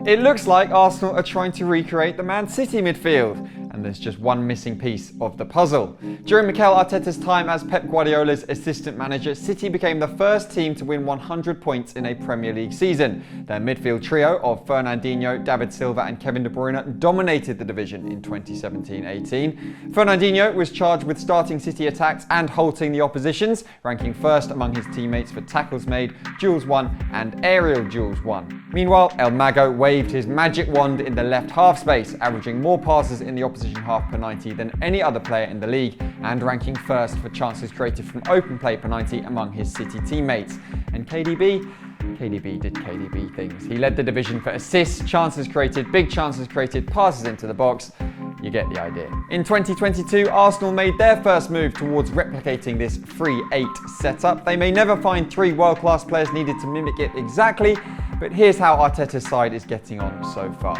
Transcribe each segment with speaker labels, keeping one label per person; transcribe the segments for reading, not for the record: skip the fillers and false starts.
Speaker 1: It looks like Arsenal are trying to recreate the Man City midfield, and there's just one missing piece of the puzzle. During Mikel Arteta's time as Pep Guardiola's assistant manager, City became the first team to win 100 points in a Premier League season. Their midfield trio of Fernandinho, David Silva and Kevin De Bruyne dominated the division in 2017-18. Fernandinho was charged with starting City attacks and halting the oppositions, ranking first among his teammates for tackles made, duels won and aerial duels won. Meanwhile, El Mago waved his magic wand in the left half space, averaging more passes in the opposition half per 90 than any other player in the league, and ranking first for chances created from open play per 90 among his City teammates. And KDB did KDB things. He led the division for assists, chances created, big chances created, passes into the box. You get the idea. In 2022, Arsenal made their first move towards replicating this 3-8 setup. They may never find three world-class players needed to mimic it exactly, but here's how Arteta's side is getting on so far.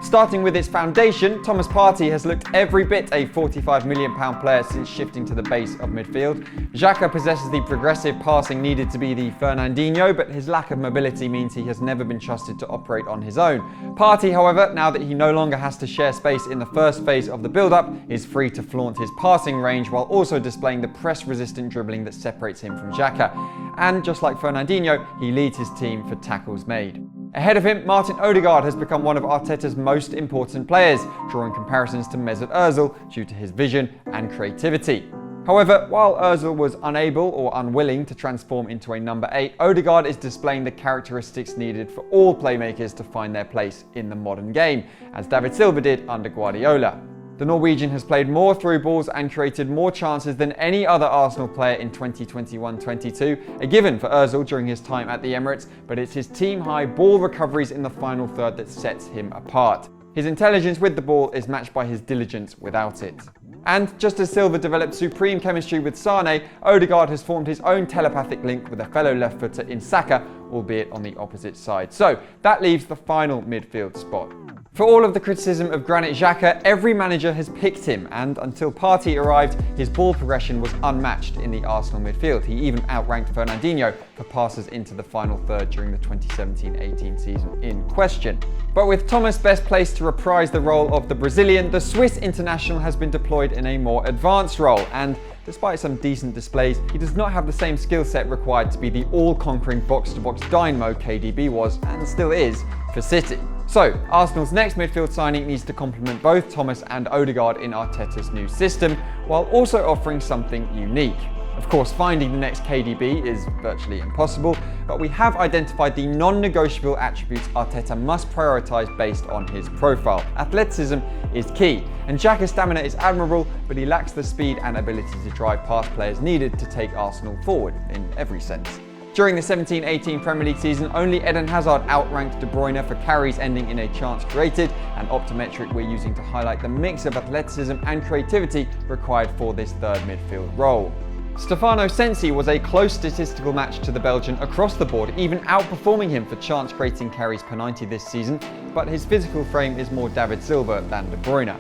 Speaker 1: Starting with its foundation, Thomas Partey has looked every bit a £45 million player since shifting to the base of midfield. Xhaka possesses the progressive passing needed to be the Fernandinho, but his lack of mobility means he has never been trusted to operate on his own. Partey, however, now that he no longer has to share space in the first phase of the build-up, is free to flaunt his passing range while also displaying the press-resistant dribbling that separates him from Xhaka. And just like Fernandinho, he leads his team for tackles made. Ahead of him, Martin Ødegaard has become one of Arteta's most important players, drawing comparisons to Mesut Ozil due to his vision and creativity. However, while Ozil was unable or unwilling to transform into a number 8, Ødegaard is displaying the characteristics needed for all playmakers to find their place in the modern game, as David Silva did under Guardiola. The Norwegian has played more through balls and created more chances than any other Arsenal player in 2021-22, a given for Ozil during his time at the Emirates, but it's his team-high ball recoveries in the final third that sets him apart. His intelligence with the ball is matched by his diligence without it. And just as Silva developed supreme chemistry with Sane, Ødegaard has formed his own telepathic link with a fellow left-footer in Seko, albeit on the opposite side. So that leaves the final midfield spot. For all of the criticism of Granit Xhaka, every manager has picked him, and until Partey arrived, his ball progression was unmatched in the Arsenal midfield. He even outranked Fernandinho for passes into the final third during the 2017-18 season in question. But with Thomas best placed to reprise the role of the Brazilian, the Swiss international has been deployed in a more advanced role, and despite some decent displays, he does not have the same skill set required to be the all-conquering box-to-box dynamo KDB was, and still is, for City. So, Arsenal's next midfield signing needs to complement both Thomas and Ødegaard in Arteta's new system, while also offering something unique. Of course, finding the next KDB is virtually impossible, but we have identified the non-negotiable attributes Arteta must prioritise based on his profile. Athleticism is key, and Xhaka's stamina is admirable, but he lacks the speed and ability to drive past players needed to take Arsenal forward in every sense. During the 17-18 Premier League season, only Eden Hazard outranked De Bruyne for carries ending in a chance created, an optometric we're using to highlight the mix of athleticism and creativity required for this third midfield role. Stefano Sensi was a close statistical match to the Belgian across the board, even outperforming him for chance-creating carries per 90 this season, but his physical frame is more David Silva than De Bruyne.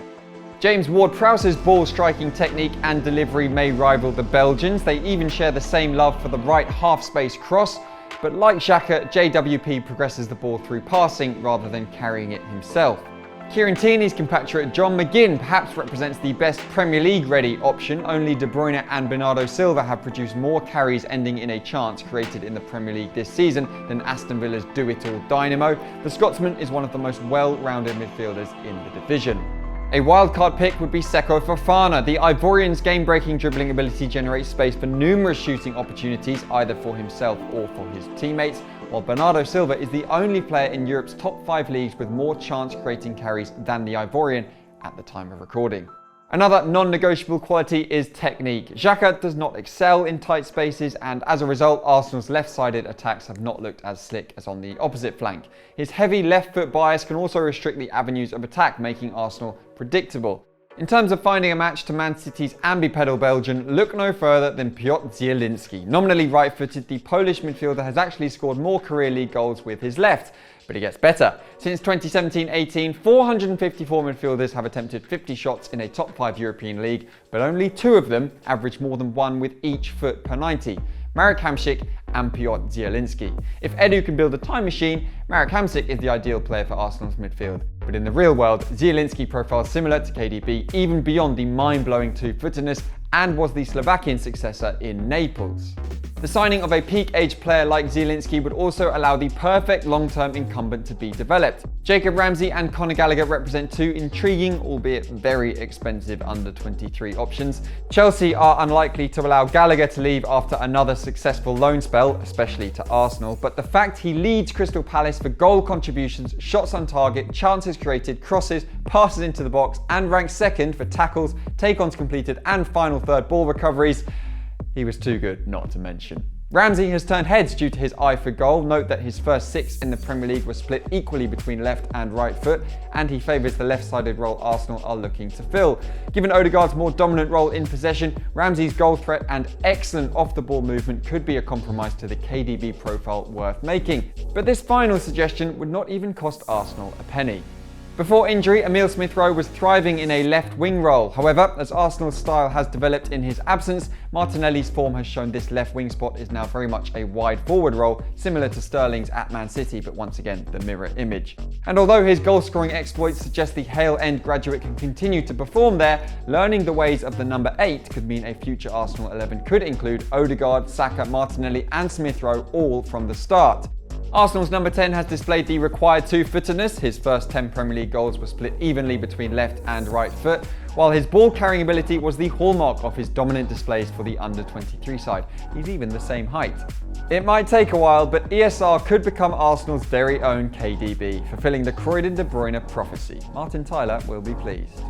Speaker 1: James Ward-Prowse's ball-striking technique and delivery may rival the Belgians. They even share the same love for the right half-space cross, but like Xhaka, JWP progresses the ball through passing rather than carrying it himself. Kieran Tierney's compatriot John McGinn perhaps represents the best Premier League-ready option. Only De Bruyne and Bernardo Silva have produced more carries ending in a chance created in the Premier League this season than Aston Villa's do-it-all dynamo. The Scotsman is one of the most well-rounded midfielders in the division. A wildcard pick would be Seko Fofana. The Ivorian's game-breaking dribbling ability generates space for numerous shooting opportunities, either for himself or for his teammates, while Bernardo Silva is the only player in Europe's top 5 leagues with more chance-creating carries than the Ivorian at the time of recording. Another non-negotiable quality is technique. Xhaka does not excel in tight spaces, and as a result, Arsenal's left-sided attacks have not looked as slick as on the opposite flank. His heavy left-foot bias can also restrict the avenues of attack, making Arsenal predictable. In terms of finding a match to Man City's ambipedal Belgian, look no further than Piotr Zieliński. Nominally right-footed, the Polish midfielder has actually scored more career league goals with his left. But it gets better. Since 2017-18, 454 midfielders have attempted 50 shots in a top 5 European league, but only 2 of them average more than 1 with each foot per 90. Marek Hamšík and Piotr Zieliński. If Edu can build a time machine, Marek Hamšík is the ideal player for Arsenal's midfield. But in the real world, Zieliński profiles similar to KDB, even beyond the mind-blowing two-footedness, and was the Slovakian successor in Naples. The signing of a peak-age player like Zieliński would also allow the perfect long-term incumbent to be developed. Jacob Ramsey and Conor Gallagher represent two intriguing, albeit very expensive under-23 options. Chelsea are unlikely to allow Gallagher to leave after another successful loan spell, especially to Arsenal, but the fact he leads Crystal Palace for goal contributions, shots on target, chances created, crosses, passes into the box, and ranks second for tackles, take-ons completed, and final third ball recoveries, he was too good not to mention. Ramsey has turned heads due to his eye for goal. Note that his first 6 in the Premier League were split equally between left and right foot, and he favours the left-sided role Arsenal are looking to fill. Given Ødegaard's more dominant role in possession, Ramsey's goal threat and excellent off-the-ball movement could be a compromise to the KDB profile worth making. But this final suggestion would not even cost Arsenal a penny. Before injury, Emile Smith-Rowe was thriving in a left wing role. However, as Arsenal's style has developed in his absence, Martinelli's form has shown this left wing spot is now very much a wide forward role, similar to Sterling's at Man City, but once again, the mirror image. And although his goal-scoring exploits suggest the Hale End graduate can continue to perform there, learning the ways of the number 8 could mean a future Arsenal 11 could include Ødegaard, Xhaka, Martinelli and Smith-Rowe all from the start. Arsenal's number 10 has displayed the required two-footedness. His first 10 Premier League goals were split evenly between left and right foot, while his ball-carrying ability was the hallmark of his dominant displays for the under-23 side. He's even the same height. It might take a while, but ESR could become Arsenal's very own KDB, fulfilling the Kevin De Bruyne prophecy. Martin Tyler will be pleased.